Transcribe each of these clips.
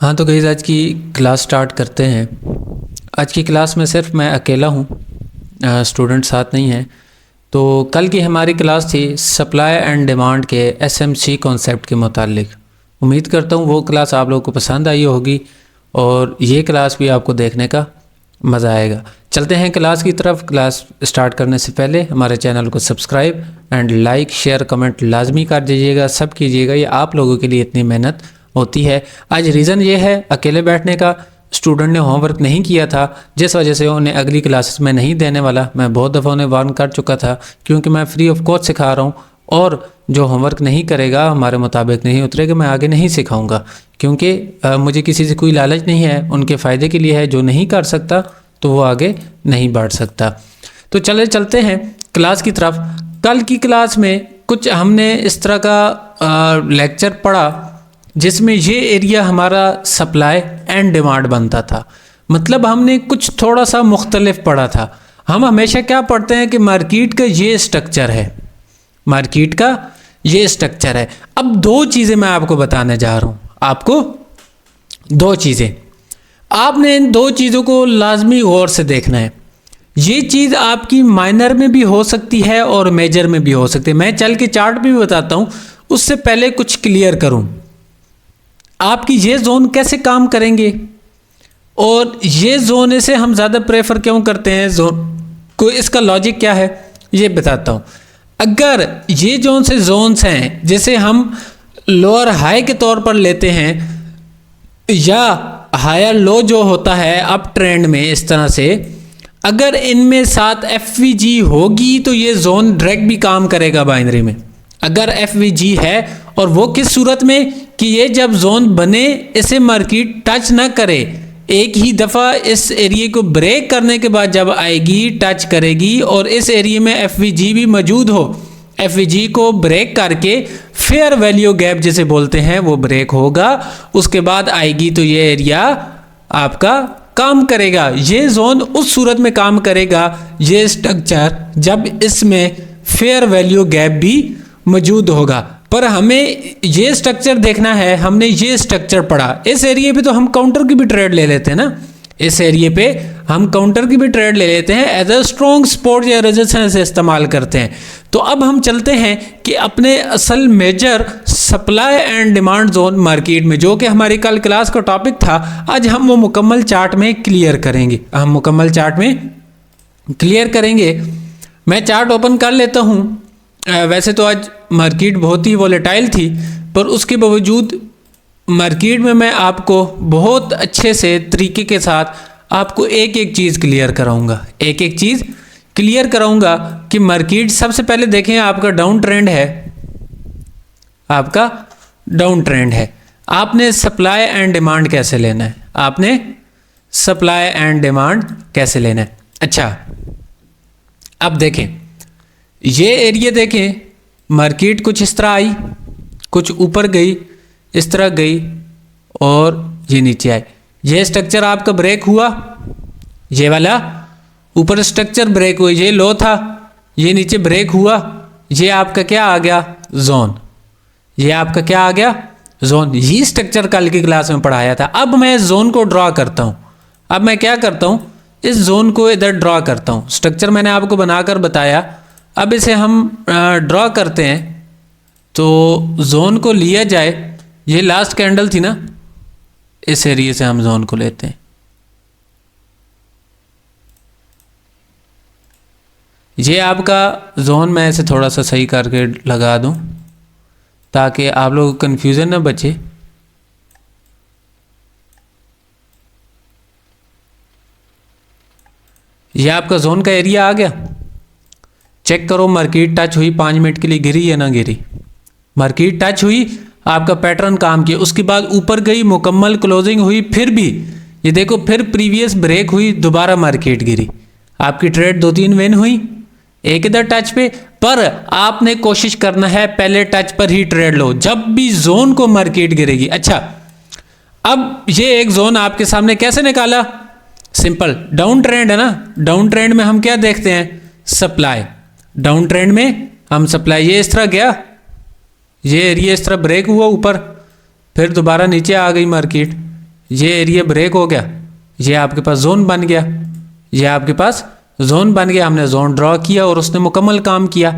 हाँ तो गाइस आज की क्लास स्टार्ट करते हैं। आज की क्लास में सिर्फ मैं अकेला हूँ, स्टूडेंट साथ नहीं हैं। तो कल की हमारी क्लास थी सप्लाई एंड डिमांड के एसएमसी कॉन्सेप्ट के मुतालिक। उम्मीद करता हूँ वो क्लास आप लोगों को पसंद आई होगी और ये क्लास भी आपको देखने का मज़ा आएगा। चलते हैं क्लास की तरफ। क्लास स्टार्ट करने से पहले हमारे चैनल को subscribe and like share comment लाजमी कर दीजिएगा, सब कीजिएगा, ये आप लोगों के लिए इतनी मेहनत होती है। आज रीज़न ये है अकेले बैठने का, स्टूडेंट ने होमवर्क नहीं किया था जिस वजह से उन्हें अगली क्लासेस में नहीं देने वाला। मैं बहुत दफ़ा उन्हें वार्न कर चुका था क्योंकि मैं फ्री ऑफ कॉस्ट सिखा रहा हूँ और जो होमवर्क नहीं करेगा, हमारे मुताबिक नहीं उतरेगा, मैं आगे नहीं सिखाऊंगा क्योंकि मुझे किसी से कोई लालच नहीं है, उनके फ़ायदे के लिए है। जो नहीं कर सकता तो वो आगे नहीं बढ़ सकता। तो चलते हैं क्लास की तरफ। कल की क्लास में कुछ हमने इस तरह का लेक्चर पढ़ा जिसमें ये एरिया हमारा सप्लाई एंड डिमांड बनता था। मतलब हमने कुछ थोड़ा सा मुख्तलिफ पढ़ा था। हम हमेशा क्या पढ़ते हैं कि मार्केट का ये स्ट्रक्चर है, मार्केट का ये स्ट्रक्चर है। अब दो चीज़ें मैं आपको बताने जा रहा हूँ, आपको दो चीज़ें। आपने इन दो चीज़ों को लाजमी गौर से देखना है। ये चीज़ आपकी माइनर में भी हो सकती है और मेजर में भी हो सकती है। मैं चल के चार्ट भी बताता हूँ, उससे पहले कुछ क्लियर करूँ आपकी ये जोन कैसे काम करेंगे और ये जोन से हम ज़्यादा प्रेफर क्यों करते हैं जोन को, इसका लॉजिक क्या है ये बताता हूँ। अगर ये जोन से जोन्स हैं जैसे हम लोअर हाई के तौर पर लेते हैं या हायर लो जो होता है अप ट्रेंड में, इस तरह से अगर इनमें साथ एफवीजी होगी तो ये जोन डायरेक्ट भी काम करेगा बाइनरी में। अगर एफवीजी है और वो किस सूरत में कि ये जब जोन बने इसे मार्केट टच ना करे, एक ही दफ़ा इस एरिया को ब्रेक करने के बाद जब आएगी टच करेगी और इस एरिया में एफवीजी भी मौजूद हो, एफवीजी को ब्रेक करके फेयर वैल्यू गैप जिसे बोलते हैं वो ब्रेक होगा, उसके बाद आएगी तो ये एरिया आपका काम करेगा। ये जोन उस सूरत में काम करेगा, ये स्ट्रक्चर जब इसमें फेयर वैल्यू गैप भी मौजूद होगा। पर हमें ये स्ट्रक्चर देखना है, हमने ये स्ट्रक्चर पढ़ा। इस एरिया पे तो हम काउंटर की भी ट्रेड ले लेते हैं ना, इस एरिया पे हम काउंटर की भी ट्रेड ले लेते हैं, एज अ स्ट्रॉन्ग सपोर्ट या रेजिस्टेंस इस्तेमाल करते हैं। तो अब हम चलते हैं कि अपने असल major supply and demand zone market में, जो कि हमारी कल क्लास का टॉपिक था, आज हम वो मुकम्मल चार्ट में क्लियर करेंगे। हम मुकम्मल चार्ट में क्लियर करेंगे। मैं चार्ट ओपन कर लेता हूँ। वैसे तो आज मार्केट बहुत ही वॉलेटाइल थी, पर उसके बावजूद मार्केट में मैं आपको बहुत अच्छे से तरीके के साथ आपको एक एक चीज़ क्लियर कराऊंगा, एक एक चीज़ क्लियर कराऊंगा कि मार्केट सबसे पहले देखें आपका डाउन ट्रेंड है, आपका डाउन ट्रेंड है। आपने सप्लाई एंड डिमांड कैसे लेना है, आपने सप्लाई एंड डिमांड कैसे लेना है। अच्छा अब देखें ये एरिया, देखें मार्केट कुछ इस तरह आई, कुछ ऊपर गई, इस तरह गई और ये नीचे आई। ये स्ट्रक्चर आपका ब्रेक हुआ, ये वाला ऊपर स्ट्रक्चर ब्रेक हुआ, ये लो था, ये नीचे ब्रेक हुआ, ये आपका क्या आ गया जोन, ये आपका क्या आ गया जोन। ये स्ट्रक्चर कल की क्लास में पढ़ाया था। अब मैं इस जोन को ड्रॉ करता हूँ। अब मैं क्या करता हूँ, इस जोन को इधर ड्रॉ करता हूँ। स्ट्रक्चर मैंने आपको बनाकर बताया, अब इसे हम ड्रॉ करते हैं। तो जोन को लिया जाए, ये लास्ट कैंडल थी ना, इस एरिया से हम जोन को लेते हैं। ये आपका जोन, मैं इसे थोड़ा सा सही करके लगा दूं ताकि आप लोगों को कन्फ्यूज़न ना बचे। ये आपका जोन का एरिया आ गया। चेक करो मार्केट टच हुई, 5 मिनट के लिए गिरी या ना गिरी। मार्केट टच हुई, आपका पैटर्न काम किया, उसके बाद ऊपर गई, मुकम्मल क्लोजिंग हुई, फिर भी ये देखो फिर प्रीवियस ब्रेक हुई, दोबारा मार्केट गिरी। आपकी ट्रेड 2-3 विन हुई, एक इधर टच पे। पर आपने कोशिश करना है पहले टच पर ही ट्रेड लो जब भी जोन को मार्केट गिरेगी। अच्छा अब ये एक जोन आपके सामने कैसे निकाला, सिंपल, डाउन ट्रेंड है ना। डाउन ट्रेंड में हम क्या देखते हैं, सप्लाई। डाउन ट्रेंड में हम सप्लाई, ये इस तरह गया, ये एरिया इस तरह ब्रेक हुआ ऊपर, फिर दोबारा नीचे आ गई मार्केट, ये एरिया ब्रेक हो गया, ये आपके पास जोन बन गया, ये आपके पास जोन बन गया, हमने जोन ड्रॉ किया और उसने मुकम्मल काम किया।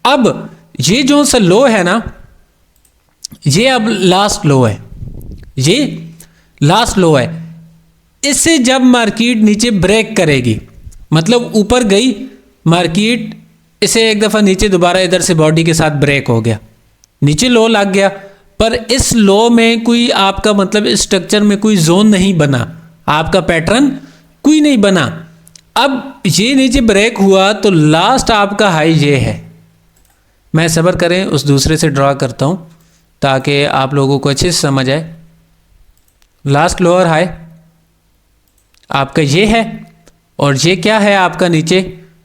अब ये जो सा लो है ना, ये अब लास्ट लो है, ये लास्ट लो है। इससे जब मार्केट नीचे ब्रेक करेगी, मतलब ऊपर गई मार्केट, इसे एक दफ़ा नीचे दोबारा इधर से बॉडी के साथ ब्रेक हो गया, नीचे लो लग गया, पर इस लो में कोई आपका मतलब इस स्ट्रक्चर में कोई जोन नहीं बना, आपका पैटर्न कोई नहीं बना। अब ये नीचे ब्रेक हुआ तो लास्ट आपका हाई ये है। मैं सब्र करें, उस दूसरे से ड्रॉ करता हूँ ताकि आप लोगों को अच्छे से समझ आए। लास्ट लोअर हाई आपका ये है और ये क्या है आपका नीचे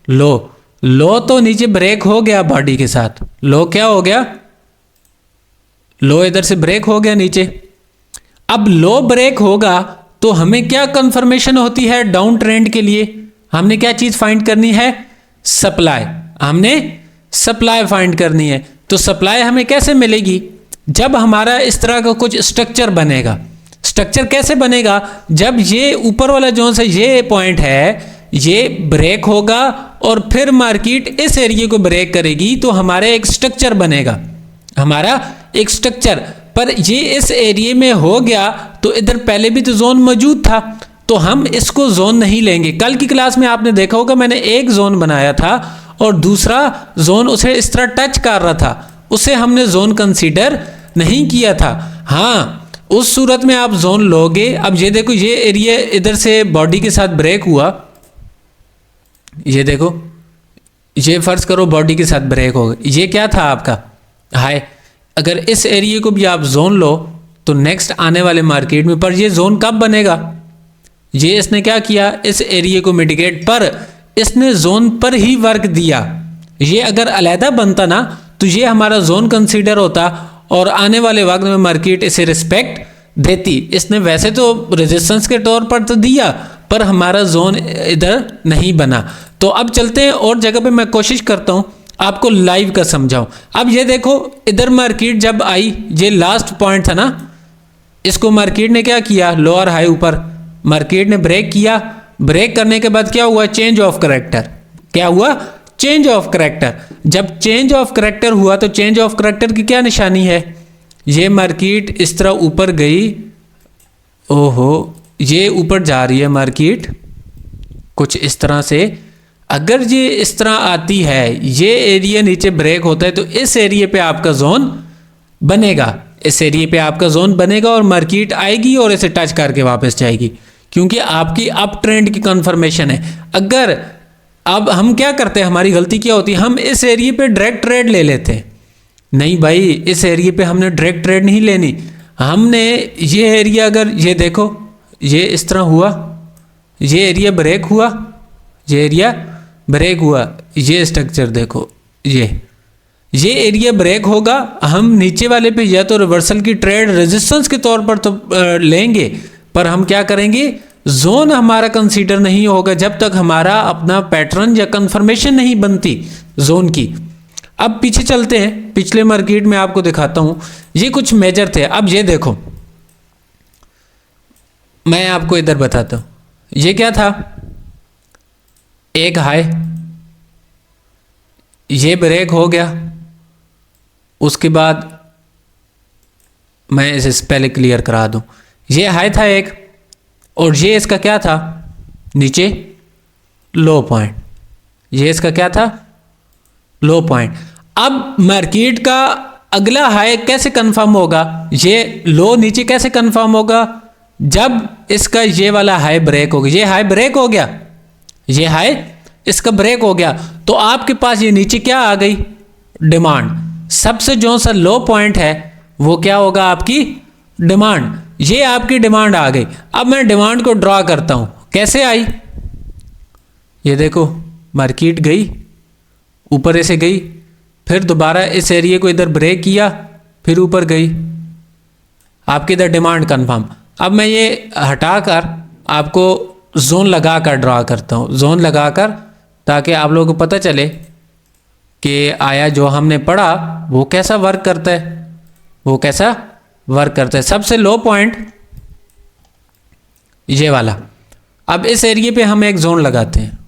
लो। लो तो नीचे ब्रेक हो गया बॉडी के साथ, लो क्या हो गया, लो इधर से ब्रेक हो गया नीचे। अब लो ब्रेक होगा तो हमें क्या कंफर्मेशन होती है डाउन ट्रेंड के लिए, हमने क्या चीज फाइंड करनी है, सप्लाई, हमने सप्लाई फाइंड करनी है। तो सप्लाई हमें कैसे मिलेगी, जब हमारा इस तरह का कुछ स्ट्रक्चर बनेगा। स्ट्रक्चर कैसे बनेगा, जब ये ऊपर वाला जो सा ये पॉइंट है ये ब्रेक होगा और फिर मार्केट इस एरिया को ब्रेक करेगी तो हमारा एक स्ट्रक्चर बनेगा, हमारा एक स्ट्रक्चर। पर ये इस एरिया में हो गया तो इधर पहले भी तो जोन मौजूद था, तो हम इसको जोन नहीं लेंगे। कल की क्लास में आपने देखा होगा मैंने एक जोन बनाया था और दूसरा जोन उसे इस तरह टच कर रहा था, उसे हमने जोन कंसीडर नहीं किया था। हाँ, उस सूरत में आप जोन लोगे। अब ये देखो, ये एरिया इधर से बॉडी के साथ ब्रेक हुआ, ये देखो, ये फर्ज करो बॉडी के साथ ब्रेक हो गया, ये क्या था आपका हाई। अगर इस एरिया को भी आप जोन लो तो नेक्स्ट आने वाले मार्केट में, पर ये जोन कब बनेगा, ये इसने क्या किया, इस एरिया को मिटिगेट, पर इसने जोन पर ही वर्क दिया। ये अगर अलहदा बनता ना तो ये हमारा जोन कंसीडर होता और आने वाले वक्त में मार्केट इसे रिस्पेक्ट देती। इसने वैसे तो रेजिस्टेंस के तौर पर तो दिया पर हमारा जोन इधर नहीं बना। तो अब चलते हैं और जगह पे, मैं कोशिश करता हूँ आपको लाइव का समझाऊं। अब ये देखो, इधर मार्केट जब आई, ये लास्ट पॉइंट था ना, इसको मार्केट ने क्या किया, लोअर हाई ऊपर मार्केट ने ब्रेक किया। ब्रेक करने के बाद क्या हुआ, चेंज ऑफ करैक्टर। क्या हुआ, चेंज ऑफ करैक्टर। जब चेंज ऑफ करैक्टर हुआ तो चेंज ऑफ करैक्टर की क्या निशानी है, ये मार्केट इस तरह ऊपर गई, ओहो ये ऊपर जा रही है मार्केट कुछ इस तरह से। अगर ये इस तरह आती है, ये एरिया नीचे ब्रेक होता है तो इस एरिया पे आपका जोन बनेगा, इस एरिया पे आपका जोन बनेगा और मार्केट आएगी और इसे टच करके वापस जाएगी, क्योंकि आपकी अप ट्रेंड की कंफर्मेशन है। अगर अब हम क्या करते हैं, हमारी गलती क्या होती है, हम इस एरिया पे डायरेक्ट ट्रेड ले लेते हैं। नहीं भाई, इस एरिया पे हमने डायरेक्ट ट्रेड नहीं लेनी, हमने ये एरिया, अगर ये देखो ये इस तरह हुआ, ये एरिया ब्रेक हुआ, ये एरिया ब्रेक हुआ, ये स्ट्रक्चर देखो, ये एरिया ब्रेक होगा, हम नीचे वाले पे या तो रिवर्सल की ट्रेड रेजिस्टेंस के तौर पर तो लेंगे, पर हम क्या करेंगे, जोन हमारा कंसीडर नहीं होगा जब तक हमारा अपना पैटर्न या कंफर्मेशन नहीं बनती जोन की। अब पीछे चलते हैं, पिछले मार्केट में आपको दिखाता हूं, ये कुछ मेजर थे। अब ये देखो, मैं आपको इधर बताता हूं, ये क्या था, एक हाई, ये ब्रेक हो गया, उसके बाद मैं इसे पहले क्लियर करा दूं, ये हाई था एक और ये इसका क्या था, नीचे लो पॉइंट, ये इसका क्या था, लो पॉइंट। अब मार्केट का अगला हाई कैसे कंफर्म होगा, ये लो नीचे कैसे कंफर्म होगा, जब इसका ये वाला हाई ब्रेक हो गया, ये हाई ब्रेक हो गया, ये हाई इसका ब्रेक हो गया, तो आपके पास ये नीचे क्या आ गई, डिमांड। सबसे जो सा लो पॉइंट है वो क्या होगा, आपकी डिमांड, ये आपकी डिमांड आ गई। अब मैं डिमांड को ड्रॉ करता हूं, कैसे आई, ये देखो मार्केट गई ऊपर, ऐसे गई, फिर दोबारा इस एरिया को इधर ब्रेक किया, फिर ऊपर गई, आपकी इधर डिमांड कंफर्म। अब मैं ये हटाकर आपको जोन लगाकर ड्रॉ करता हूँ, जोन लगाकर, ताकि आप लोगों को पता चले कि आया जो हमने पढ़ा वो कैसा वर्क करता है, वो कैसा वर्क करता है। सबसे लो पॉइंट ये वाला। अब इस एरिया पे हम एक जोन लगाते हैं,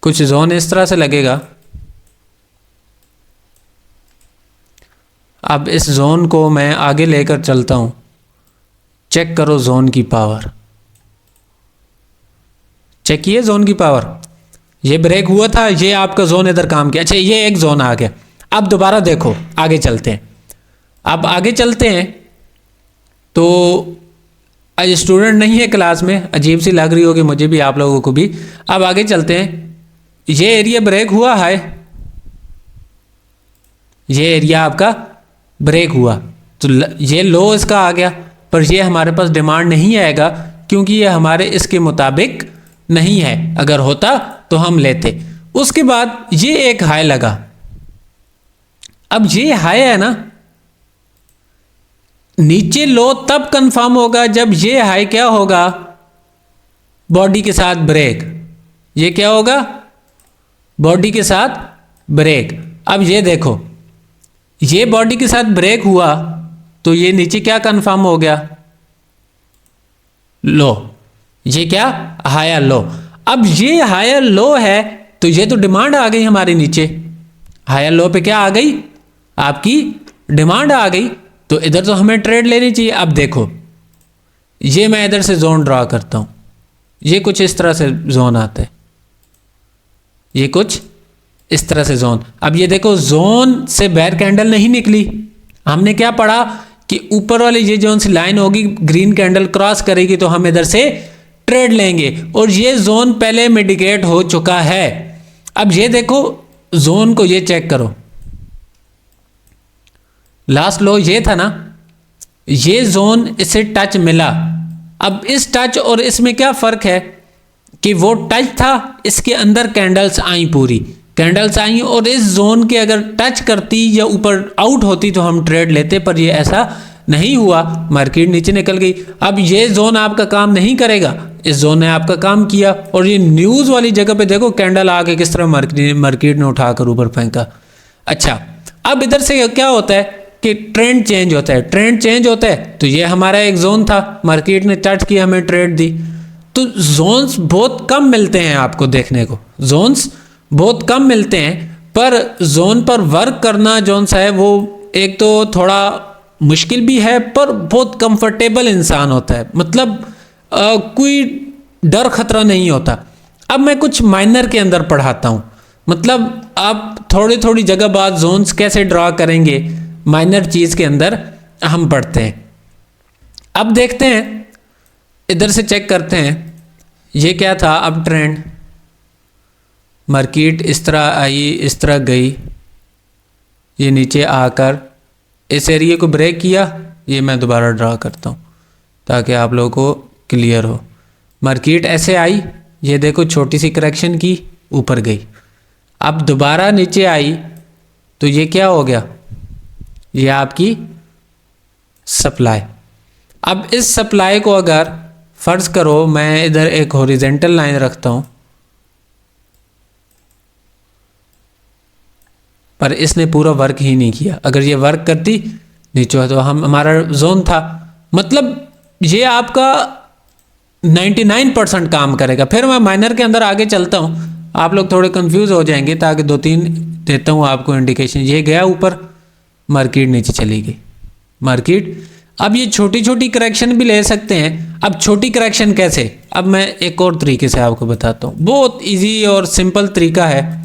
कुछ जोन इस तरह से लगेगा। अब इस जोन को मैं आगे लेकर चलता हूं, चेक करो जोन की पावर, चेक किए जोन की पावर। ये ब्रेक हुआ था, ये आपका जोन इधर काम किया। अच्छा, ये एक जोन आ गया। अब दोबारा देखो, आगे चलते हैं। अब आगे चलते हैं तो आज स्टूडेंट नहीं है क्लास में, अजीब सी लग रही होगी मुझे भी, आप लोगों को भी। अब आगे चलते हैं, ये एरिया ब्रेक हुआ है, ये एरिया आपका ब्रेक हुआ, तो ये लो इसका आ गया, पर ये हमारे पास डिमांड नहीं आएगा क्योंकि ये हमारे इसके मुताबिक नहीं है। अगर होता तो हम लेते। उसके बाद ये एक हाई लगा। अब ये हाई है ना, नीचे लो तब कंफर्म होगा जब ये हाई क्या होगा, बॉडी के साथ ब्रेक। ये क्या होगा, बॉडी के साथ ब्रेक। अब ये देखो, ये बॉडी के साथ ब्रेक हुआ तो ये नीचे क्या कंफर्म हो गया, लो। ये क्या, हायर लो। अब ये हायर लो है तो ये तो डिमांड आ गई हमारी नीचे। हायर लो पे क्या आ गई, आपकी डिमांड आ गई, तो इधर तो हमें ट्रेड लेनी चाहिए। अब देखो, ये मैं इधर से जोन ड्रा करता हूं, ये कुछ इस तरह से जोन आता है, ये कुछ इस तरह से जोन। अब ये देखो, जोन से बेयर कैंडल नहीं निकली। हमने क्या पढ़ा कि ऊपर वाली ये जोन सी लाइन होगी, ग्रीन कैंडल क्रॉस करेगी तो हम इधर से ट्रेड लेंगे, और ये जोन पहले मिटिगेट हो चुका है। अब ये देखो जोन को, ये चेक करो, लास्ट लो ये था ना, ये जोन इसे टच मिला। अब इस टच और इसमें क्या फर्क है कि वो टच था, इसके अंदर कैंडल्स आई, पूरी कैंडल्स आई, और इस जोन के अगर टच करती या ऊपर आउट होती तो हम ट्रेड लेते, पर ये ऐसा नहीं हुआ, मार्केट नीचे निकल गई। अब ये जोन आपका काम नहीं करेगा, इस जोन ने आपका काम किया। और ये न्यूज़ वाली जगह पे देखो कैंडल आके किस तरह मार्केट ने उठाकर ऊपर फेंका। अच्छा, अब इधर से क्या होता है कि ट्रेंड चेंज होता है, ट्रेंड चेंज होता है तो ये हमारा एक जोन था, मार्केट ने टच किया, हमें ट्रेड दी। तो जोन्स बहुत कम मिलते हैं आपको देखने को, जोन्स बहुत कम मिलते हैं, पर जोन पर वर्क करना जोन सा है वो एक तो थोड़ा मुश्किल भी है, पर बहुत कंफर्टेबल इंसान होता है, मतलब कोई डर खतरा नहीं होता। अब मैं कुछ माइनर के अंदर पढ़ाता हूँ, मतलब आप थोड़ी थोड़ी जगह बाद जोन्स कैसे ड्रा करेंगे, माइनर चीज़ के अंदर हम पढ़ते हैं। अब देखते हैं, इधर से चेक करते हैं, ये क्या था, अब ट्रेंड, मार्केट इस तरह आई, इस तरह गई, ये नीचे आकर इस एरिया को ब्रेक किया। ये मैं दोबारा ड्रा करता हूँ ताकि आप लोगों को क्लियर हो। मार्केट ऐसे आई, ये देखो छोटी सी करेक्शन की, ऊपर गई, अब दोबारा नीचे आई तो ये क्या हो गया, ये आपकी सप्लाई। अब इस सप्लाई को अगर फर्ज करो मैं इधर एक हॉरिजेंटल लाइन रखता हूँ, पर इसने पूरा वर्क ही नहीं किया। अगर ये वर्क करती नीचे तो हमारा जोन था, मतलब ये आपका 99% काम करेगा। फिर मैं माइनर के अंदर आगे चलता हूँ, आप लोग थोड़े कंफ्यूज हो जाएंगे, ताकि 2-3 देता हूँ आपको इंडिकेशन। ये गया ऊपर, मार्केट नीचे चली गई, मार्केट। अब ये छोटी छोटी करेक्शन भी ले सकते हैं। अब छोटी करेक्शन कैसे, अब मैं एक और तरीके से आपको बताता हूँ, बहुत इजी और सिंपल तरीका है,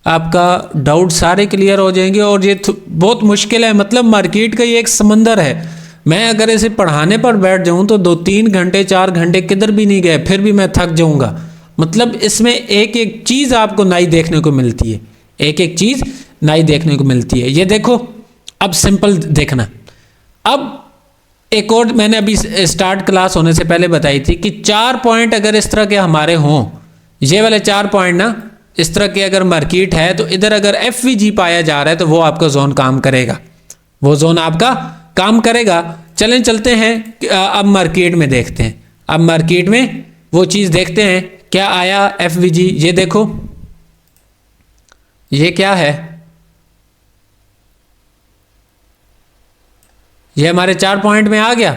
आपका डाउट सारे क्लियर हो जाएंगे। और ये बहुत मुश्किल है, मतलब मार्केट का ये एक समंदर है। मैं अगर इसे पढ़ाने पर बैठ जाऊं तो 2-3 घंटे 4 घंटे किधर भी नहीं गए, फिर भी मैं थक जाऊंगा। मतलब इसमें एक एक चीज़ आपको नई देखने को मिलती है, एक एक चीज़ नई देखने को मिलती है। ये देखो, अब सिंपल देखना। अब एक और मैंने अभी स्टार्ट क्लास होने से पहले बताई थी कि 4 पॉइंट अगर इस तरह के हमारे हों, ये वाले 4 पॉइंट ना इस तरह के अगर मार्केट है, तो इधर अगर FVG पाया जा रहा है तो वो आपका जोन काम करेगा, वो जोन आपका काम करेगा। चलें चलते हैं, अब मार्केट में देखते हैं, अब मार्केट में वो चीज़ देखते हैं क्या आया FVG। ये देखो, ये क्या है, ये हमारे 4 पॉइंट में आ गया।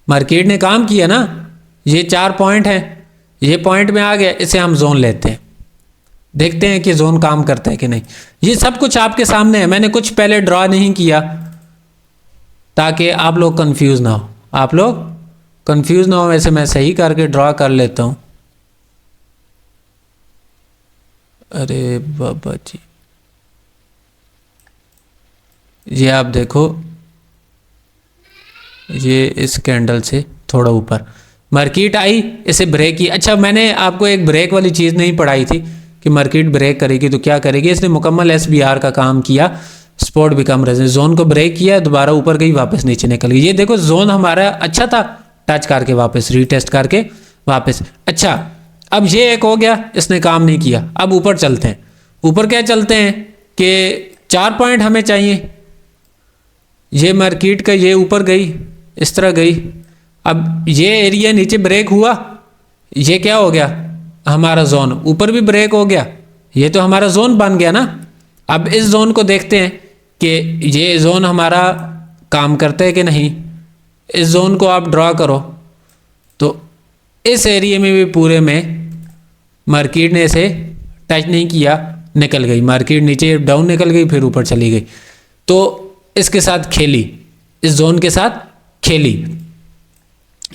मार्केट ने काम किया ना, ये 4 पॉइंट हैं, ये पॉइंट में आ गया, इसे हम जोन लेते हैं, देखते हैं कि जोन काम करता है कि नहीं। ये सब कुछ आपके सामने है, मैंने कुछ पहले ड्रॉ नहीं किया ताकि आप लोग कंफ्यूज ना हो, आप लोग कंफ्यूज ना हो। वैसे मैं सही करके ड्रॉ कर लेता हूँ। अरे बाबा जी, ये आप देखो, ये इस कैंडल से थोड़ा ऊपर मार्केट आई, इसे ब्रेक की। अच्छा, मैंने आपको एक ब्रेक वाली चीज़ नहीं पढ़ाई थी कि मार्केट ब्रेक करेगी तो क्या करेगी। इसने मुकम्मल SBR का काम किया, स्पॉट बिकम रेजिस्टेंस, जोन को ब्रेक किया, दोबारा ऊपर गई, वापस नीचे निकल गई। ये देखो जोन हमारा अच्छा था, टच करके वापस रीटेस्ट करके वापस। अच्छा, अब ये एक हो गया, इसने काम नहीं किया। अब ऊपर चलते हैं। ऊपर क्या चलते हैं कि 4 पॉइंट हमें चाहिए। ये मार्केट का ये ऊपर गई, इस तरह गई, अब ये एरिया नीचे ब्रेक हुआ, ये क्या हो गया हमारा जोन, ऊपर भी ब्रेक हो गया, ये तो हमारा जोन बन गया ना। अब इस जोन को देखते हैं कि ये जोन हमारा काम करता है कि नहीं। इस जोन को आप ड्रॉ करो तो इस एरिया में भी पूरे में मार्केट ने इसे टच नहीं किया, निकल गई मार्केट, नीचे डाउन निकल गई, फिर ऊपर चली गई। तो इसके साथ खेली, इस जोन के साथ खेली।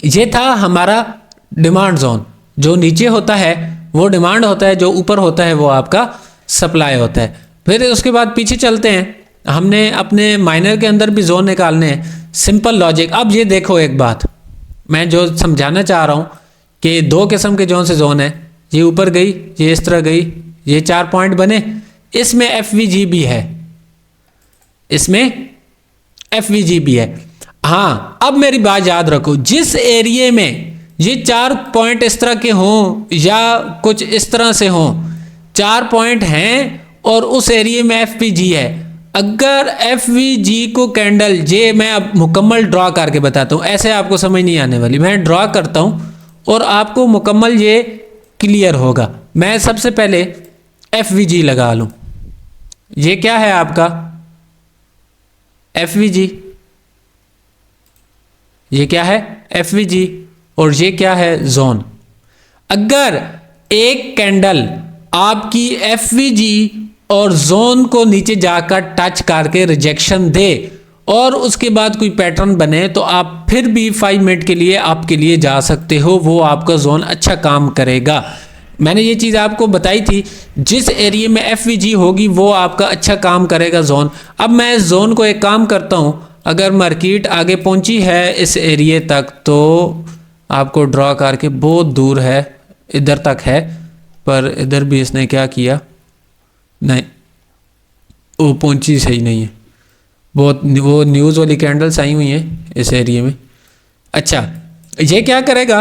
ये था हमारा डिमांड जोन। जो नीचे होता है वो डिमांड होता है, जो ऊपर होता है वो आपका सप्लाई होता है। फिर उसके बाद पीछे चलते हैं, हमने अपने माइनर के अंदर भी जोन निकालने हैं, सिंपल लॉजिक। अब ये देखो एक बात मैं जो समझाना चाह रहा हूँ कि 2 किस्म के जोन है, ये ऊपर गई, ये इस तरह गई, ये 4 पॉइंट बने, इसमें FVG भी है, इसमें FVG भी है। हाँ, अब मेरी बात याद रखो, जिस एरिया में ये 4 पॉइंट इस तरह के हों या कुछ इस तरह से हों, 4 पॉइंट हैं और उस एरिया में FVG है, अगर FVG को कैंडल, ये मैं अब मुकम्मल ड्रॉ करके बताता हूँ, ऐसे आपको समझ नहीं आने वाली, मैं ड्रॉ करता हूँ और आपको मुकम्मल ये क्लियर होगा। मैं सबसे पहले FVG लगा लूँ, ये क्या है आपका FVG, ये क्या है FVG, और ये क्या है जोन। अगर एक कैंडल आपकी FVG और जोन को नीचे जाकर टच करके रिजेक्शन दे और उसके बाद कोई पैटर्न बने तो आप फिर भी 5 मिनट के लिए आपके लिए जा सकते हो, वो आपका जोन अच्छा काम करेगा। मैंने ये चीज़ आपको बताई थी, जिस एरिया में FVG होगी वो आपका अच्छा काम करेगा जोन। अब मैं इस जोन को एक काम करता हूँ, अगर मार्केट आगे पहुँची है इस एरिया तक तो आपको ड्रॉ करके, बहुत दूर है, इधर तक है, पर इधर भी इसने क्या किया, नहीं वो पहुंची सही नहीं है, बहुत वो न्यूज़ वाली कैंडल्स आई हुई हैं इस एरिया में। अच्छा, ये क्या करेगा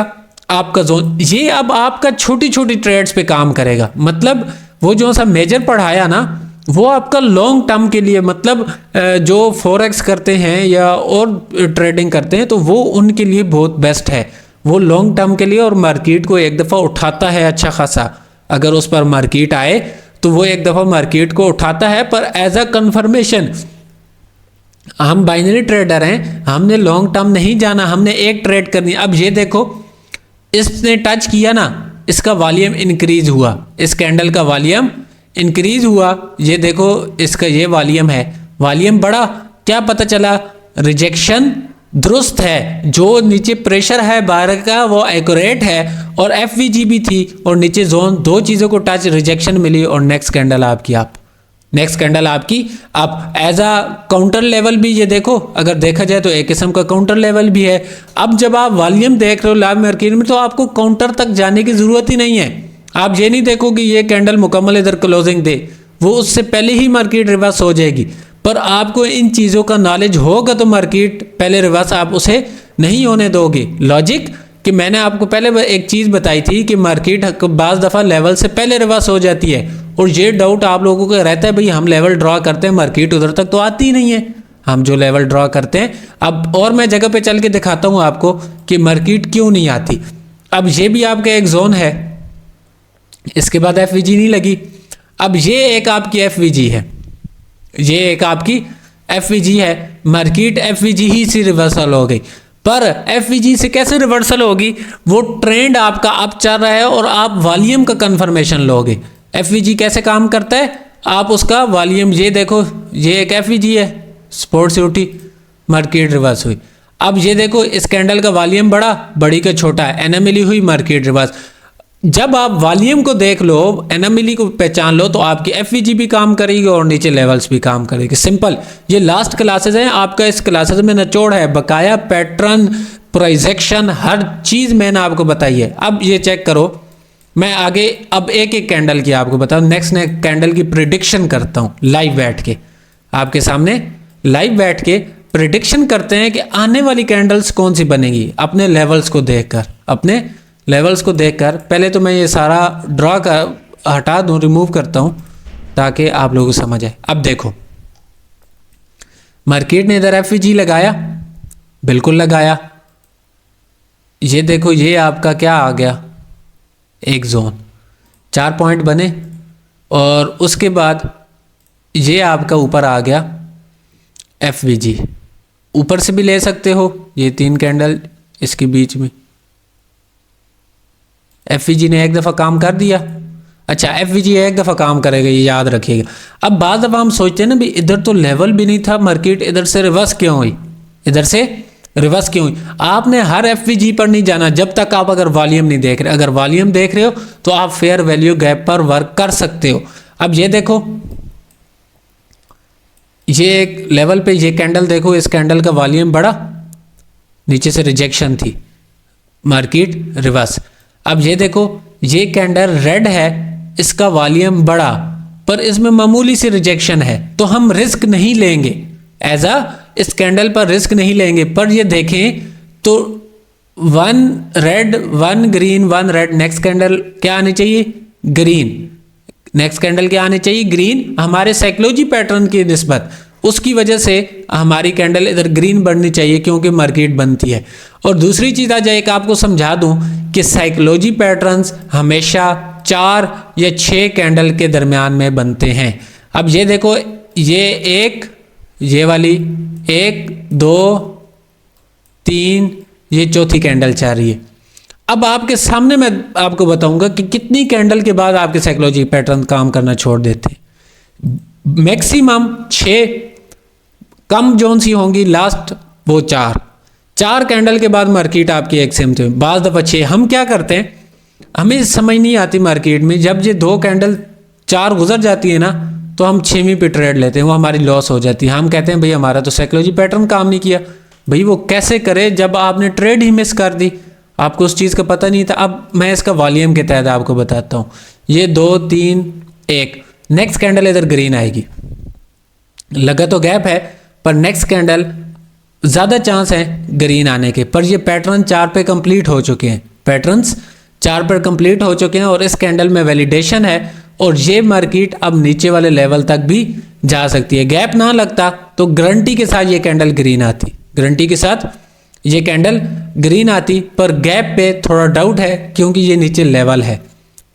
आपका जोन, ये अब आपका छोटी छोटी ट्रेड्स पे काम करेगा। मतलब वो जो सा मेजर पढ़ाया ना, वो आपका लॉन्ग टर्म के लिए, मतलब जो फॉरेक्स करते हैं या और ट्रेडिंग करते हैं तो वो उनके लिए बहुत बेस्ट है, वो लॉन्ग टर्म के लिए। और मार्केट को एक दफ़ा उठाता है अच्छा खासा, अगर उस पर मार्केट आए तो वो एक दफ़ा मार्केट को उठाता है, पर एज अ कंफर्मेशन। हम बाइनरी ट्रेडर हैं, हमने लॉन्ग टर्म नहीं जाना, हमने एक ट्रेड करनी। अब ये देखो, इसने टच किया ना, इसका वॉल्यूम इंक्रीज हुआ, इस कैंडल का वॉल्यूम इंक्रीज हुआ, ये देखो इसका ये वॉल्यूम है, वॉल्यूम बढ़ा, क्या पता चला रिजेक्शन दुरुस्त है, जो नीचे प्रेशर है बाहर का वो एक्यूरेट है, और FVG भी थी और नीचे जोन, 2 चीज़ों को टच, रिजेक्शन मिली और नेक्स्ट कैंडल आपकी नेक्स्ट कैंडल आपकी आप एज अ काउंटर लेवल भी, ये देखो अगर देखा जाए तो एक किस्म का काउंटर लेवल भी है। अब जब आप वॉल्यूम देख रहे हो लाइव मार्केट में तो आपको काउंटर तक जाने की ज़रूरत ही नहीं है। आप ये नहीं देखो कि ये कैंडल मुकम्मल इधर क्लोजिंग दे, वो उससे पहले ही मार्केट रिवर्स हो जाएगी। पर आपको इन चीज़ों का नॉलेज होगा तो मार्केट पहले रिवर्स आप उसे नहीं होने दोगे। लॉजिक कि मैंने आपको पहले एक चीज़ बताई थी कि मार्केट बाज़ दफ़ा लेवल से पहले रिवर्स हो जाती है, और ये डाउट आप लोगों को रहता है भाई हम लेवल ड्रॉ करते हैं मार्केट उधर तक तो आती ही नहीं है, हम जो लेवल ड्रॉ करते हैं। अब और मैं जगह पे चल के दिखाता हूँ आपको कि मार्केट क्यों नहीं आती। अब ये भी आपका एक जोन है, इसके बाद FVG नहीं लगी, अब ये एक आपकी FVG है, ये एक आपकी FVG है, मार्केट FVG ही से रिवर्सल हो गई। पर एफवीजी से कैसे रिवर्सल होगी, वो ट्रेंड आपका अप चल रहा है और आप वॉल्यूम का कंफर्मेशन लोगे। एफवीजी कैसे काम करता है, आप उसका वॉल्यूम, ये देखो ये एक एफवीजी है, सपोर्ट से उठी मार्केट रिवर्स हुई। अब ये देखो इस कैंडल का वॉल्यूम बढ़ा, बड़ी का छोटा है, एनएमएलई हुई मार्केट रिवर्स। जब आप वॉल्यूम को देख लो, एनएमएलई को पहचान लो, तो आपकी एफवीजी भी काम करेगी और नीचे लेवल्स भी काम करेगी। सिंपल। ये लास्ट क्लासेस हैं आपका, इस क्लासेस में निचोड़ है, बकाया पैटर्न, प्रोजेक्शन, हर चीज़ मैंने आपको बताई है। अब ये चेक करो, मैं आगे अब एक एक कैंडल की आपको बताऊँ, नेक्स्ट कैंडल की प्रिडिक्शन करता हूँ लाइव बैठ के, आपके सामने लाइव बैठ के प्रिडिक्शन करते हैं कि आने वाली कैंडल्स कौन सी बनेगी अपने लेवल्स को देखकर, अपने लेवल्स को देखकर। पहले तो मैं ये सारा ड्रॉ कर हटा दूं, रिमूव करता हूं, ताकि आप लोगों को समझ आए। अब देखो मार्केट ने इधर एफवीजी लगाया, बिल्कुल लगाया। ये देखो ये आपका क्या आ गया, एक जोन, 4 पॉइंट बने, और उसके बाद ये आपका ऊपर आ गया एफवीजी। ऊपर से भी ले सकते हो, ये 3 कैंडल इसके बीच में एफवीजी ने एक दफ़ा काम कर दिया। अच्छा, एफवीजी एक दफ़ा काम करेगा, ये याद रखिएगा। अब बाद दफ़ा हम सोचते हैं ना भी इधर तो लेवल भी नहीं था, मार्केट इधर से रिवर्स क्यों हुई, इधर से रिवर्स क्यों हुई। आपने हर एफवीजी पर नहीं जाना जब तक आप अगर वॉल्यूम नहीं देख रहे। अगर वॉल्यूम देख रहे हो तो आप फेयर वैल्यू गैप पर वर्क कर सकते हो। अब ये देखो, ये एक लेवल पे ये कैंडल देखो, इस कैंडल का वॉल्यूम बढ़ा, नीचे से रिजेक्शन थी, मार्केट रिवर्स। अब ये देखो ये कैंडल रेड है, इसका वॉल्यूम बढ़ा, पर इसमें मामूली सी रिजेक्शन है, तो हम रिस्क नहीं लेंगे, एज इस कैंडल पर रिस्क नहीं लेंगे। पर ये देखें तो 1 red 1 green 1 red, next candle क्या आनी चाहिए, ग्रीन, नेक्स्ट कैंडल क्या आनी चाहिए, ग्रीन। हमारे साइकोलॉजी पैटर्न की निस्बत उसकी वजह से हमारी कैंडल इधर ग्रीन बननी चाहिए, क्योंकि मार्केट बनती है। और दूसरी चीज़ आज एक आपको समझा दूं कि साइकोलॉजी पैटर्न्स हमेशा 4 या 6 कैंडल के दरमियान में बनते हैं। अब ये देखो, ये एक, ये वाली 1 2 3, ये चौथी कैंडल चल रही है। अब आपके सामने मैं आपको बताऊंगा कि कितनी कैंडल के बाद आपके साइकोलॉजी पैटर्न काम करना छोड़ देते हैं। मैक्सिमम 6, कम जोन सी होंगी लास्ट वो 4 कैंडल के बाद मार्केट आपकी एक सेम थे, बाज़ दफ़ा 6। हम क्या करते हैं, हमें समझ नहीं आती मार्केट में, जब ये 2 कैंडल 4 गुजर जाती है ना, तो हम 6वीं पे ट्रेड लेते हैं, वो हमारी लॉस हो जाती है। हम कहते हैं भाई हमारा तो साइकोलॉजी पैटर्न काम नहीं किया। भाई वो कैसे करे जब आपने ट्रेड ही मिस कर दी, आपको उस चीज़ का पता नहीं था। अब मैं इसका वॉल्यूम के तहत आपको बताता हूँ, ये 2 3 1, नेक्स्ट कैंडल इधर ग्रीन आएगी, लगा तो गैप है, पर नेक्स्ट कैंडल ज़्यादा चांस है ग्रीन आने के। पर ये पैटर्न 4 पे कंप्लीट हो चुके हैं, पैटर्न्स 4 पर कंप्लीट हो चुके हैं, और इस कैंडल में वैलिडेशन है, और ये मार्केट अब नीचे वाले लेवल तक भी जा सकती है। गैप ना लगता तो गारंटी के साथ ये कैंडल ग्रीन आती, गारंटी के साथ ये कैंडल ग्रीन आती, पर गैप पे थोड़ा डाउट है, क्योंकि ये नीचे लेवल है।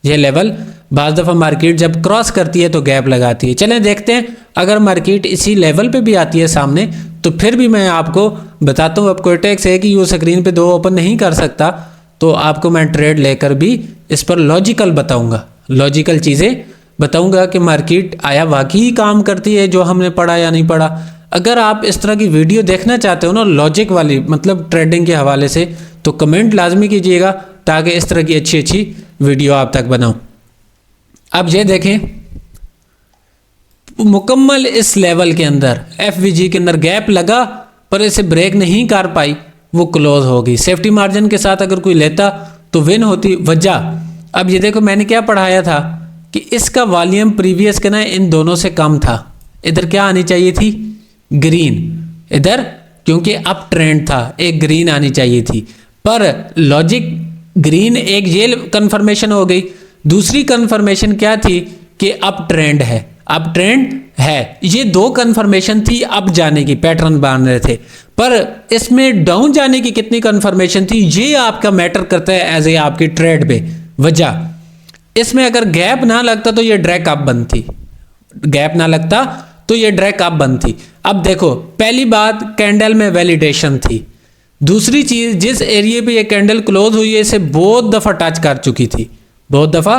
ये लेवल बाज़ दफ़ा मार्केट जब क्रॉस करती है तो गैप लगाती है। चलें देखते हैं, अगर मार्केट इसी लेवल पे भी आती है सामने, तो फिर भी मैं आपको बताता हूँ। अब कोई टैक्स है कि वो स्क्रीन पे 2 ओपन नहीं कर सकता, तो आपको मैं ट्रेड लेकर भी इस पर लॉजिकल बताऊँगा, लॉजिकल चीज़ें बताऊँगा कि मार्केट आया वाकई काम करती है जो हमने पढ़ा या नहीं पढ़ा। अगर आप इस तरह की वीडियो देखना चाहते हो ना, लॉजिक वाली, मतलब ट्रेडिंग के हवाले से, तो कमेंट लाजमी कीजिएगा, ताकि इस तरह की अच्छी अच्छी वीडियो आप तक बनाऊँ। अब ये देखें, मुकम्मल इस लेवल के अंदर एफवीजी के अंदर गैप लगा, पर इसे ब्रेक नहीं कर पाई, वो क्लोज हो गई। सेफ्टी मार्जिन के साथ अगर कोई लेता तो विन होती। वजह, अब ये देखो मैंने क्या पढ़ाया था कि इसका वॉल्यूम प्रीवियस के ना इन दोनों से कम था। इधर क्या आनी चाहिए थी, ग्रीन, इधर क्योंकि अप ट्रेंड था, एक ग्रीन आनी चाहिए थी, पर लॉजिक ग्रीन, एक ये कंफर्मेशन हो गई। दूसरी कंफर्मेशन क्या थी कि अप ट्रेंड है, अप ट्रेंड है। ये 2 कंफर्मेशन थी अप जाने की, पैटर्न बन रहे थे, पर इसमें डाउन जाने की कितनी कंफर्मेशन थी, ये आपका मैटर करता है एज ए आपकी ट्रेड पे। वजह, इसमें अगर गैप ना लगता तो ये ड्रैग अप बनती, गैप ना लगता तो ये ड्रैग अप बनती। अब देखो, पहली बात कैंडल में वैलिडेशन थी, दूसरी चीज़, जिस एरिया पे ये कैंडल क्लोज हुई है इसे बहुत दफ़ा टच कर चुकी थी, बहुत दफ़ा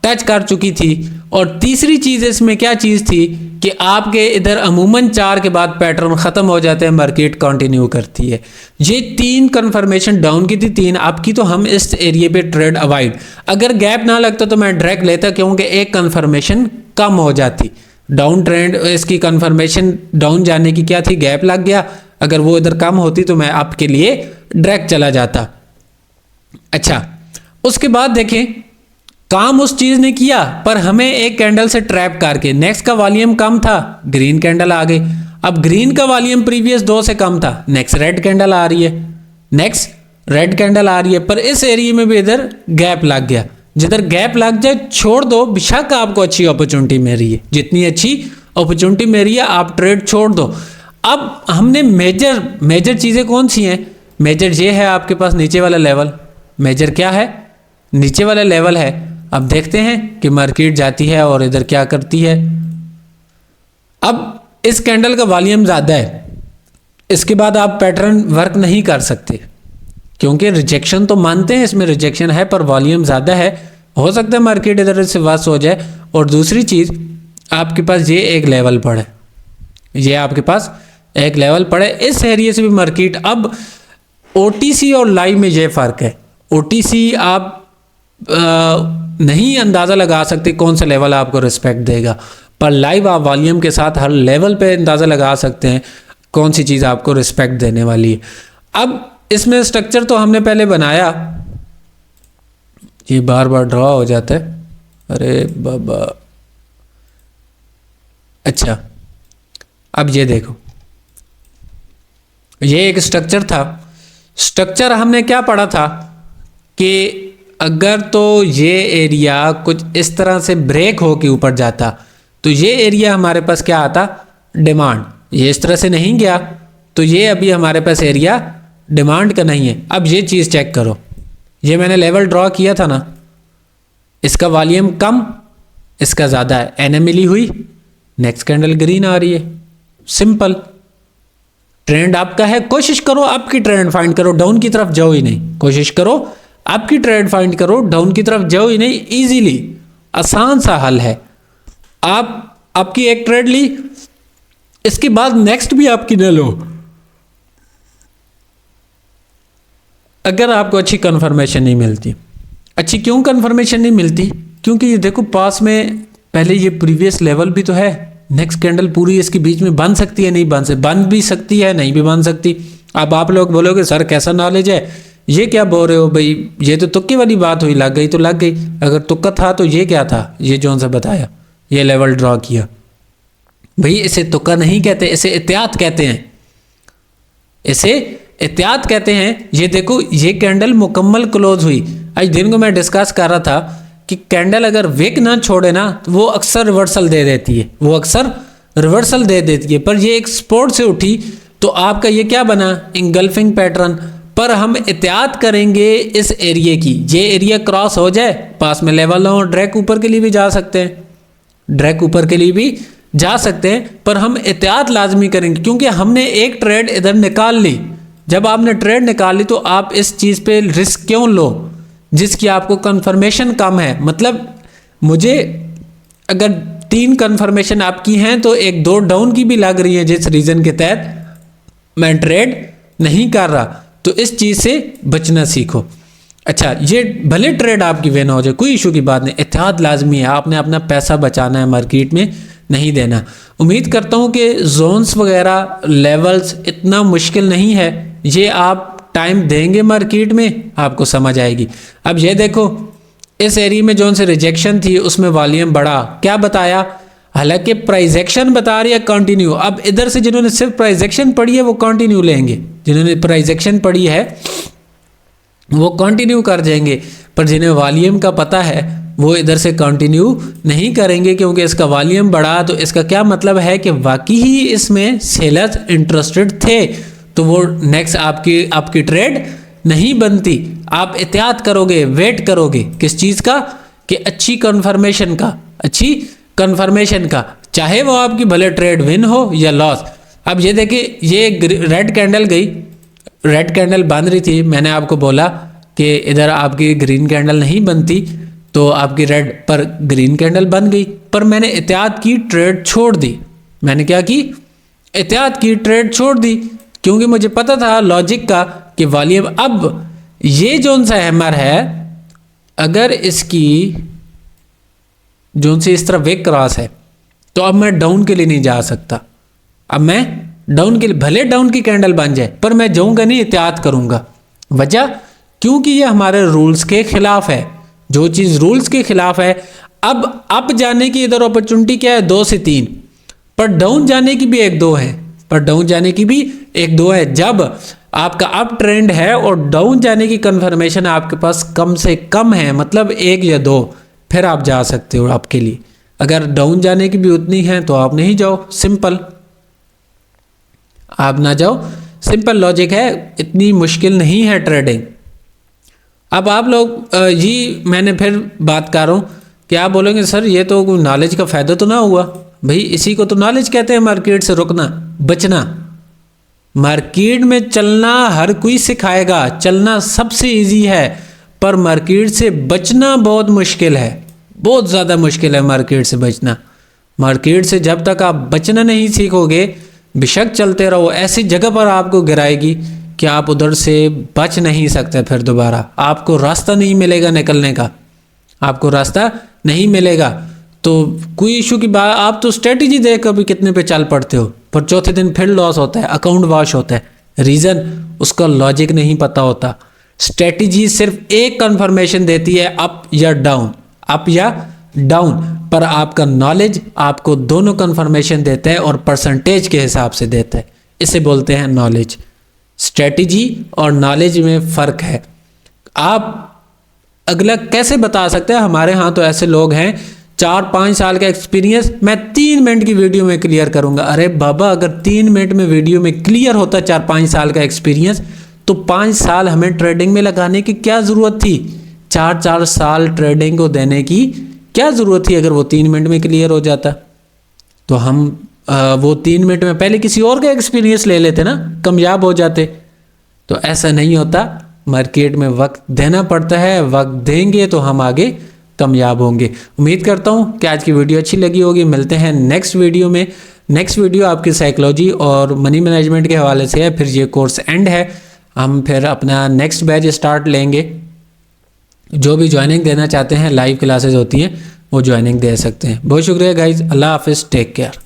टच कर चुकी थी। और तीसरी चीज़ इसमें क्या चीज़ थी कि आपके इधर अमूमन 4 के बाद पैटर्न ख़त्म हो जाते हैं, मार्केट कंटिन्यू करती है। ये 3 कन्फर्मेशन डाउन की थी, 3 अप की, तो हम इस एरिया पे ट्रेड अवॉइड, अगर गैप ना लगता तो मैं डायरेक्ट लेता, क्योंकि एक कन्फर्मेशन कम हो जाती। डाउन ट्रेंड इसकी कन्फर्मेशन डाउन जाने की क्या थी, गैप लग गया, अगर वो इधर कम होती तो मैं आपके लिए डायरेक्ट चला जाता। अच्छा, उसके बाद देखें काम उस चीज़ ने किया, पर हमें एक कैंडल से ट्रैप करके, नेक्स्ट का वॉल्यूम कम था, ग्रीन कैंडल आ गई। अब ग्रीन का वॉल्यूम प्रीवियस 2 से कम था, नेक्स्ट रेड कैंडल आ रही है, नेक्स्ट रेड कैंडल आ रही है, पर इस एरिया में भी इधर गैप लग गया। जिधर गैप लग जाए छोड़ दो, बेशक आपको अच्छी अपॉर्चुनिटी मिल रही है, जितनी अच्छी अपॉर्चुनिटी मिल रही है आप ट्रेड छोड़ दो। अब हमने मेजर चीज़ें कौन सी हैं? मेजर ये है आपके पास नीचे वाला लेवल, मेजर क्या है? नीचे वाला लेवल है। अब देखते हैं कि मार्केट जाती है और इधर क्या करती है। अब इस कैंडल का वॉल्यूम ज़्यादा है, इसके बाद आप पैटर्न वर्क नहीं कर सकते, क्योंकि रिजेक्शन तो मानते हैं इसमें रिजेक्शन है, पर वॉल्यूम ज़्यादा है, हो सकता है मार्केट इधर से वास हो जाए। और दूसरी चीज़ आपके पास ये एक लेवल पड़े, ये आपके पास एक लेवल पड़े, इस एरिया से भी मार्केट। अब OTC और लाइव में ये फ़र्क है, OTC आप नहीं अंदाज़ा लगा सकते कौन सा लेवल आपको रिस्पेक्ट देगा, पर लाइव आप वॉल्यूम के साथ हर लेवल पे अंदाज़ा लगा सकते हैं कौन सी चीज़ आपको रिस्पेक्ट देने वाली है। अब इसमें स्ट्रक्चर तो हमने पहले बनाया, ये बार बार ड्रॉ हो जाता है, अरे बाबा। अच्छा, अब ये देखो, ये एक स्ट्रक्चर था। स्ट्रक्चर हमने क्या पढ़ा था कि अगर तो ये एरिया कुछ इस तरह से ब्रेक हो के ऊपर जाता तो ये एरिया हमारे पास क्या आता, डिमांड। ये इस तरह से नहीं गया तो ये अभी हमारे पास एरिया डिमांड का नहीं है। अब ये चीज़ चेक करो, ये मैंने लेवल ड्रॉ किया था ना, इसका वॉल्यूम कम, इसका ज़्यादा है, एनएमएलई हुई, नेक्स्ट कैंडल ग्रीन आ रही है, सिंपल। ट्रेंड आपका है, कोशिश करो आपकी ट्रेंड फाइंड करो, डाउन की तरफ जाओ ही नहीं, कोशिश करो आपकी ट्रेंड फाइंड करो, डाउन की तरफ जाओ ही नहीं। इजीली आसान सा हल है, आपकी एक ट्रेड ली, इसके बाद नेक्स्ट भी आपकी न लो। अगर आपको अच्छी कंफर्मेशन नहीं मिलती, अच्छी क्यों कंफर्मेशन नहीं मिलती? क्योंकि ये देखो पास में पहले ये प्रीवियस लेवल भी तो है, नेक्स्ट कैंडल पूरी इसके बीच में बन सकती है, नहीं बन भी सकती है, नहीं भी बन सकती। अब आप लोग बोलोगे सर कैसा नॉलेज है, ये क्या बोल रहे हो भाई, ये तो तुक्के वाली बात हुई, लग गई तो लग गई। अगर तुक्का था तो ये क्या था, ये जौन सा बताया, ये लेवल ड्रॉ किया, भाई इसे तुक्का नहीं कहते, इसे एहतियात कहते हैं, इसे एहतियात कहते हैं। ये देखो ये कैंडल मुकम्मल क्लोज हुई। आज दिन को मैं डिस्कस कर रहा था कि कैंडल अगर विक ना छोड़े ना तो वो अक्सर रिवर्सल दे देती है, वो अक्सर रिवर्सल दे देती है। पर ये एक सपोर्ट से उठी तो आपका ये क्या बना, इंगल्फिंग पैटर्न। पर हम एहतियात करेंगे इस एरिया की, ये एरिया क्रॉस हो जाए, पास में लेवल हो, ड्रैग ऊपर के लिए भी जा सकते हैं, ड्रैग ऊपर के लिए भी जा सकते हैं, पर हम एहतियात लाजमी करेंगे क्योंकि हमने एक ट्रेड इधर निकाल ली। जब आपने ट्रेड निकाल ली तो आप इस चीज़ पे रिस्क क्यों लो जिसकी आपको कंफर्मेशन कम है। मतलब मुझे अगर 3 कंफर्मेशन आपकी हैं तो 1-2 डाउन की भी लग रही है, जिस रीज़न के तहत मैं ट्रेड नहीं कर रहा, तो इस चीज़ से बचना सीखो। अच्छा, ये भले ट्रेड आपकी वेन हो जाए, कोई इशू की बात नहीं, एहतियात लाजमी है, आपने अपना पैसा बचाना है, मार्केट में नहीं देना। उम्मीद करता हूँ कि जोन्स वगैरह लेवल्स इतना मुश्किल नहीं है, ये आप टाइम देंगे मार्केट में आपको समझ आएगी। अब ये देखो इस एरिया में जोन से रिजेक्शन थी उसमें वॉल्यूम बढ़ा, क्या बताया, हालांकि प्राइजेक्शन बता रही है कंटिन्यू। अब इधर से जिन्होंने सिर्फ प्राइजेक्शन पढ़ी है वो कंटिन्यू लेंगे, जिन्होंने प्राइजेक्शन पढ़ी है वो कंटिन्यू कर जाएंगे, पर जिन्हें वॉल्यूम का पता है वो इधर से कंटिन्यू नहीं करेंगे, क्योंकि इसका वॉल्यूम बढ़ा तो इसका क्या मतलब है कि वाकई ही इसमें सेलर्स इंटरेस्टेड थे, तो वो नेक्स्ट आपकी ट्रेड नहीं बनती। आप एहतियात करोगे, वेट करोगे किस चीज़ का, कि अच्छी कंफर्मेशन का, अच्छी कंफर्मेशन का, चाहे वो आपकी भले ट्रेड विन हो या लॉस। अब ये देखिए ये रेड कैंडल गई, रेड कैंडल बन रही थी, मैंने आपको बोला कि इधर आपकी ग्रीन कैंडल नहीं बनती, तो आपकी रेड पर ग्रीन कैंडल बन गई, पर मैंने एहतियात की, ट्रेड छोड़ दी। मैंने क्या की? एहतियात की, ट्रेड छोड़ दी, क्योंकि मुझे पता था लॉजिक का कि वॉल्यूम, अब ये जोन सा हैमर है, अगर इसकी जोन से इस तरह वेक क्रॉस है तो अब मैं डाउन के लिए नहीं जा सकता। अब मैं डाउन के लिए, भले डाउन की कैंडल बन जाए, पर मैं जाऊंगा नहीं, एहतियात करूंगा। वजह, क्योंकि ये हमारे रूल्स के खिलाफ है। जो चीज़ रूल्स के खिलाफ है, अब अप जाने की इधर अपॉर्चुनिटी क्या है? 2 से 3, पर डाउन जाने की भी 1-2 है, पर डाउन जाने की भी 1-2 है। जब आपका अप ट्रेंड है और डाउन जाने की कंफर्मेशन आपके पास कम से कम है, मतलब 1 या 2, फिर आप जा सकते हो आपके लिए। अगर डाउन जाने की भी उतनी है तो आप नहीं जाओ, सिंपल, आप ना जाओ, सिंपल लॉजिक है, इतनी मुश्किल नहीं है ट्रेडिंग। अब आप लोग ये मैंने फिर बात कर रहा हूँ कि आप बोलोगे सर ये तो नॉलेज का फ़ायदा तो ना हुआ। भाई इसी को तो नॉलेज कहते हैं, मार्केट से रुकना, बचना। मार्केट में चलना हर कोई सिखाएगा, चलना सबसे इजी है, पर मार्केट से बचना बहुत मुश्किल है, बहुत ज़्यादा मुश्किल है मार्केट से बचना। मार्केट से जब तक आप बचना नहीं सीखोगे, बेशक चलते रहो, ऐसी जगह पर आपको गिराएगी कि आप उधर से बच नहीं सकते। फिर दोबारा आपको रास्ता नहीं मिलेगा निकलने का, आपको रास्ता नहीं मिलेगा। तो कोई इशू की बात, आप तो स्ट्रेटजी देख कभी कितने पे चल पड़ते हो, पर चौथे दिन फिर लॉस होता है, अकाउंट वॉश होता है। रीज़न, उसका लॉजिक नहीं पता होता। स्ट्रेटजी सिर्फ एक कंफर्मेशन देती है, अप या डाउन, अप या डाउन, पर आपका नॉलेज आपको दोनों कंफर्मेशन देता है और परसेंटेज के हिसाब से देता है। इसे बोलते हैं नॉलेज। स्ट्रेटजी और नॉलेज में फ़र्क है। आप अगला कैसे बता सकते हैं? हमारे यहाँ तो ऐसे लोग हैं 4-5 साल का एक्सपीरियंस, मैं 3 मिनट की वीडियो में क्लियर करूँगा। अरे बाबा, अगर 3 मिनट में वीडियो में क्लियर होता 4-5 साल का एक्सपीरियंस, तो 5 साल हमें ट्रेडिंग में लगाने की क्या ज़रूरत थी? 4-4 साल ट्रेडिंग को देने की क्या ज़रूरत थी? अगर वो 3 मिनट में क्लियर हो जाता तो हम वो 3 मिनट में पहले किसी और का एक्सपीरियंस ले लेते ना, कामयाब हो जाते। तो ऐसा नहीं होता, मार्केट में वक्त देना पड़ता है, वक्त देंगे तो हम आगे कामयाब होंगे। उम्मीद करता हूँ कि आज की वीडियो अच्छी लगी होगी। मिलते हैं नेक्स्ट वीडियो में। नेक्स्ट वीडियो आपकी साइकोलॉजी और मनी मैनेजमेंट के हवाले से है, फिर ये कोर्स एंड है, हम फिर अपना नेक्स्ट बैच स्टार्ट लेंगे। जो भी ज्वाइनिंग देना चाहते हैं, लाइव क्लासेस होती हैं, वो ज्वाइनिंग दे सकते हैं। बहुत शुक्रिया गाइज, अल्लाह हाफिज़, टेक केयर।